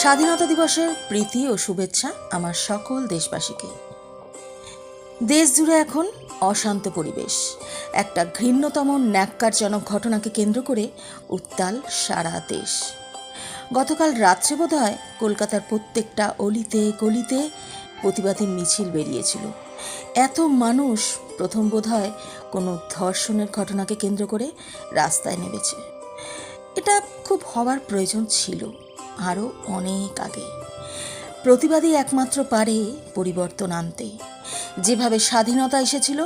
স্বাধীনতা দিবসের প্রীতি ও শুভেচ্ছা আমার সকল দেশবাসীকে। দেশ জুড়ে এখন অশান্ত পরিবেশ। একটা ঘৃণ্যতম ন্যাক্কারজনক ঘটনাকে কেন্দ্র করে উত্তাল সারা দেশ। গতকাল রাত্রে বোধহয় কলকাতার প্রত্যেকটা অলিতে গলিতে প্রতিবাদী মিছিল বেরিয়েছিল। এত মানুষ প্রথম বোধহয় কোনো ধর্ষণের ঘটনাকে কেন্দ্র করে রাস্তায় নেমেছে। এটা খুব হওয়ার প্রয়োজন ছিল আরও অনেক আগে। প্রতিবাদী একমাত্র পারে পরিবর্তন আনতে। যেভাবে স্বাধীনতা এসেছিল,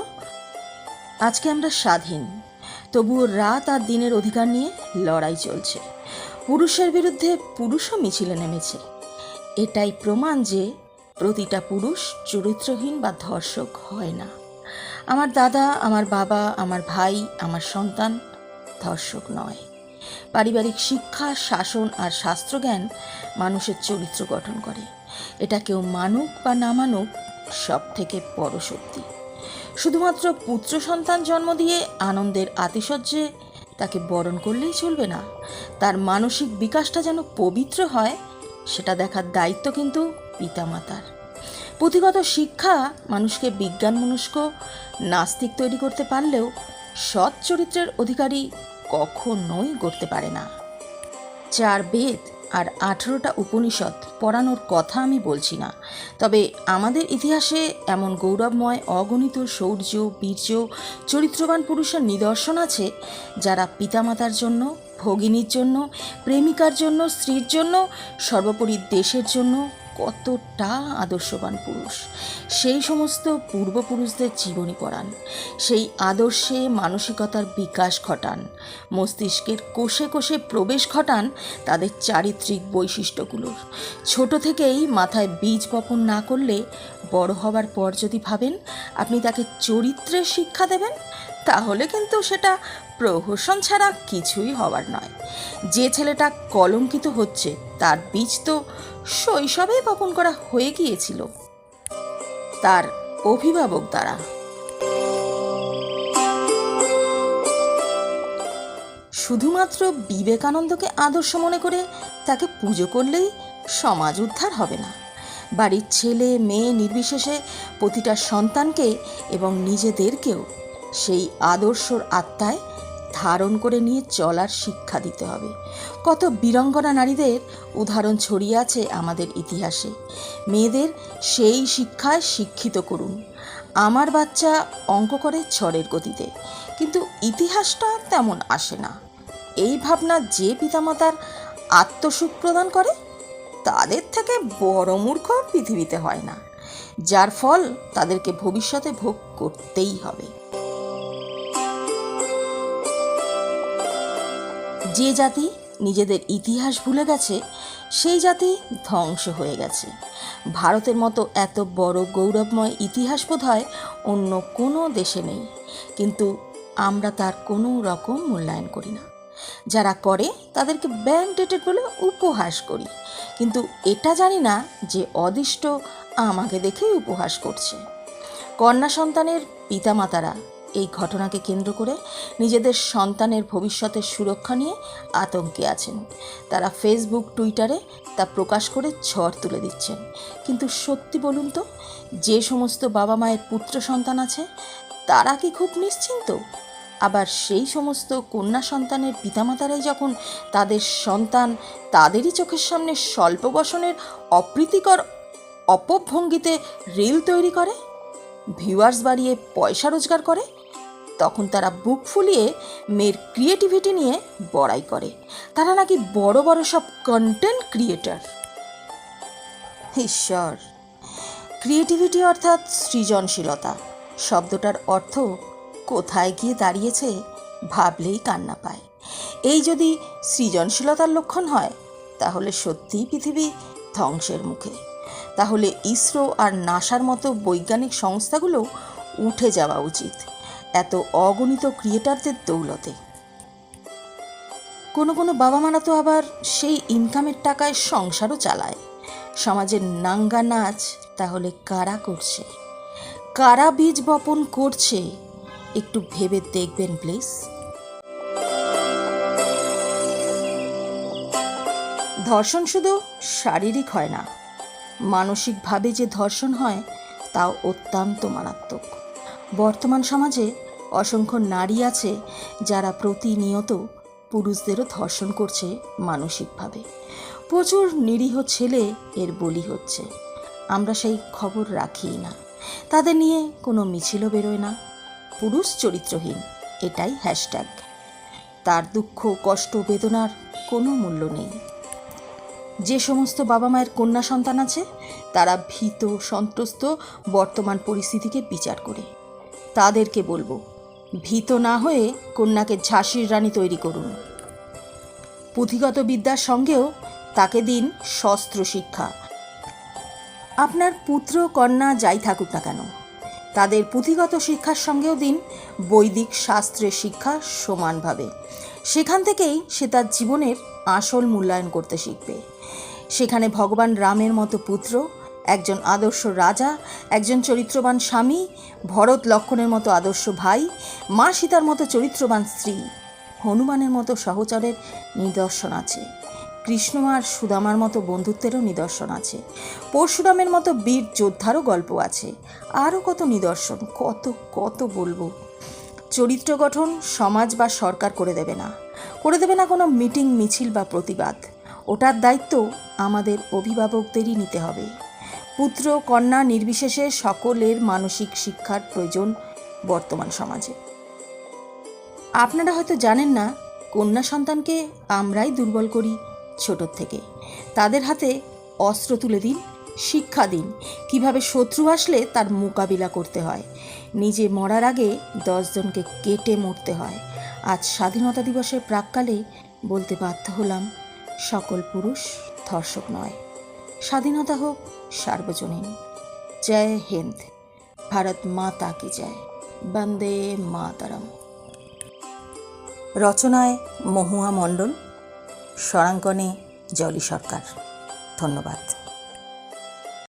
আজকে আমরা স্বাধীন, তবুও রাত আর দিনের অধিকার নিয়ে লড়াই চলছে। পুরুষের বিরুদ্ধে পুরুষও মিছিলে নেমেছে। এটাই প্রমাণ যে প্রতিটা পুরুষ চরিত্রহীন বা ধর্ষক হয় না। আমার দাদা, আমার বাবা, আমার ভাই, আমার সন্তান ধর্ষক নয়। পারিবারিক শিক্ষা, শাসন আর শাস্ত্রজ্ঞান মানুষের চরিত্র গঠন করে। এটা কেউ মানুক বা না মানুক, সব থেকে বড় শক্তি। শুধুমাত্র পুত্র সন্তান জন্ম দিয়ে আনন্দের আতিশয্যে তাকে বরণ করলেই চলবে না। তার মানসিক বিকাশটা যেন পবিত্র হয়, সেটা দেখার দায়িত্ব কিন্তু পিতামাতার। পুঁথিগত শিক্ষা মানুষকে বিজ্ঞানমনস্ক নাস্তিক তৈরি করতে পারলেও সৎ চরিত্রের অধিকারী কখনোই গড়তে পারে না। 4 বেদ আর 18টা উপনিষদ পড়ানোর কথা আমি বলছি না, তবে আমাদের ইতিহাসে এমন গৌরবময় অগণিত শৌর্য, বীর্য, চরিত্রবান পুরুষের নিদর্শন আছে যারা পিতামাতার জন্য, ভগিনীর জন্য, প্রেমিকার জন্য, স্ত্রীর জন্য, সর্বোপরি দেশের জন্য কতটা আদর্শবান পুরুষ। সেই সমস্ত পূর্বপুরুষদের জীবনী পড়ান, সেই আদর্শে মানসিকতার বিকাশ ঘটান, মস্তিষ্কের কোষে কোষে প্রবেশ ঘটান তাদের চারিত্রিক বৈশিষ্ট্যগুলোর। ছোট থেকেই মাথায় বীজ বপন না করলে বড় হবার পর যদি ভাবেন আপনি তাকে চরিত্রের শিক্ষা দেবেন, তাহলে কিন্তু সেটা প্রহসন ছাড়া কিছুই হবার নয়। যে ছেলেটা কলঙ্কিত হচ্ছে তার বীজ তো শৈশবেই বপন করা হয়ে গিয়েছিল তার অভিভাবক দ্বারা। শুধুমাত্র বিবেকানন্দকে আদর্শ মনে করে তাকে পুজো করলেই সমাজ উদ্ধার হবে না। বাড়ির ছেলে মেয়ে নির্বিশেষে প্রতিটা সন্তানকে এবং নিজেদেরকেও সেই আদর্শর আত্মায় ধারণ করে নিয়ে চলার শিক্ষা দিতে হবে। কত বীরাঙ্গনা নারীদের উদাহরণ ছড়িয়ে আছে আমাদের ইতিহাসে। মেয়েদের সেই শিক্ষায় শিক্ষিত করুন। আমার বাচ্চা অঙ্ক করে ঝড়ের গতিতে, কিন্তু ইতিহাসটা তেমন আসে না। এই ভাবনা যে পিতামাতার আত্মসুখ প্রদান করে তাদের থেকে বড় মূর্খ পৃথিবীতে হয় না, যার ফল তাদেরকে ভবিষ্যতে ভোগ করতেই হবে। যে জাতি নিজেদের ইতিহাস ভুলে গেছে সেই জাতি ধ্বংস হয়ে গেছে। ভারতের মতো এত বড় গৌরবময় ইতিহাস বোধহয় অন্য কোনো দেশে নেই, কিন্তু আমরা তার কোনো রকম মূল্যায়ন করি না। যারা করে তাদেরকে ব্যাকডেটেড বলে উপহাস করি, কিন্তু এটা জানি না যে অদিষ্ট আমাকে দেখেই উপহাস করছে। কন্যা সন্তানের পিতামাতারা এই ঘটনাকে কেন্দ্র করে নিজেদের সন্তানের ভবিষ্যতের সুরক্ষা নিয়ে আতঙ্কে আছেন। তারা ফেসবুক, টুইটারে তা প্রকাশ করে ঝড় তুলে দিচ্ছেন। কিন্তু সত্যি বলুন তো, যে সমস্ত বাবা মায়ের পুত্র সন্তান আছে তারা কি খুব নিশ্চিন্ত? আবার সেই সমস্ত কন্যা সন্তানের পিতামাতারাই যখন তাদের সন্তান তাদেরই চোখের সামনে স্বল্প বসনের অপ্রীতিকর অপভঙ্গিতে রিল তৈরি করে, ভিউয়ার্স বাড়িয়ে পয়সা রোজগার করে, তখন তারা বুক ফুলিয়ে মেয়ের ক্রিয়েটিভিটি নিয়ে বড়াই করে। তারা নাকি বড় বড় সব কন্টেন্ট ক্রিয়েটর। ঈশ্বর, ক্রিয়েটিভিটি অর্থাৎ সৃজনশীলতা শব্দটার অর্থ কোথায় গিয়ে দাঁড়িয়েছে ভাবলেই কান্না পায়। এই যদি সৃজনশীলতার লক্ষণ হয় তাহলে সত্যিই পৃথিবী ধ্বংসের মুখে। তাহলে ইসরো আর নাসার মতো বৈজ্ঞানিক সংস্থাগুলো উঠে যাওয়া উচিত এত অগণিত ক্রিয়েটারদের দৌলতে। কোনো কোনো বাবা মারা তো আবার সেই ইনকামের টাকায় সংসারও চালায়। সমাজের নাঙ্গা নাচ তাহলে কারা করছে, কারা বীজ বপন করছে, একটু ভেবে দেখবেন প্লিজ। ধর্ষণ শুধু শারীরিক হয় না, মানসিকভাবে যে ধর্ষণ হয় তাও অত্যন্ত মারাত্মক। বর্তমান সমাজে অসংখ্য নারী আছে যারা প্রতিনিয়ত পুরুষদেরও ধর্ষণ করছে মানসিকভাবে। প্রচুর নিরীহ ছেলে এর বলি হচ্ছে। আমরা সেই খবর রাখি না, তাদের নিয়ে কোনো মিছিলও বেরোয় না। পুরুষ চরিত্রহীন, এটাই হ্যাশট্যাগ। তার দুঃখ, কষ্ট, বেদনার কোনো মূল্য নেই। যে সমস্ত বাবা মায়ের কন্যা সন্তান আছে তারা ভীত, সন্ত্রস্ত বর্তমান পরিস্থিতিকে বিচার করে। তাদেরকে বলবো, ভীত না হয়ে কন্যাকে ঝাঁসির রানী তৈরি করুন। পুঁথিগত বিদ্যার সঙ্গেও তাকে দিন শস্ত্র শিক্ষা। আপনার পুত্র কন্যা যাই থাকুক না কেন, তাদের পুঁথিগত শিক্ষার সঙ্গেও দিন বৈদিক শাস্ত্রের শিক্ষা সমানভাবে। সেখান থেকেই সে তার জীবনের আসল মূল্যায়ন করতে শিখবে। সেখানে ভগবান রামের মতো পুত্র, একজন আদর্শ রাজা, একজন চরিত্রবান স্বামী, ভরত লক্ষ্মণের মতো আদর্শ ভাই, মা সীতার মতো চরিত্রবান স্ত্রী, হনুমানের মতো সহচরের নিদর্শন আছে। কৃষ্ণ আর সুদামার মতো বন্ধুত্বেরও নিদর্শন আছে। পরশুরামের মতো বীর যোদ্ধারও গল্প আছে। আরও কত নিদর্শন, কত কত বলবো। চরিত্র গঠন সমাজ বা সরকার করে দেবে না কোনো মিটিং, মিছিল বা প্রতিবাদ। ওটার দায়িত্ব আমাদের অভিভাবকদেরই নিতে হবে। পুত্র কন্যা নির্বিশেষে সকলের মানসিক শিক্ষার প্রয়োজন বর্তমান সমাজে। আপনারা হয়তো জানেন না, কন্যা সন্তানকে আমরাই দুর্বল করি ছোটোর থেকে। তাদের হাতে অস্ত্র তুলে দিন, শিক্ষা দিন কিভাবে শত্রু আসলে তার মোকাবিলা করতে হয়। নিজে মরার আগে 10 জনকে কেটে মরতে হয়। আজ স্বাধীনতা দিবসের প্রাক্কালে বলতে বাধ্য হলাম, সকল পুরুষ ধর্ষক নয়। স্বাধীনতা হোক সার্বজনীন। জয় হিন্দ, ভারত মাতা কি জয়, বন্দে মাতরম। রচনায় মহুয়া মণ্ডল, স্বরাঙ্কনে জলি সরকার। ধন্যবাদ।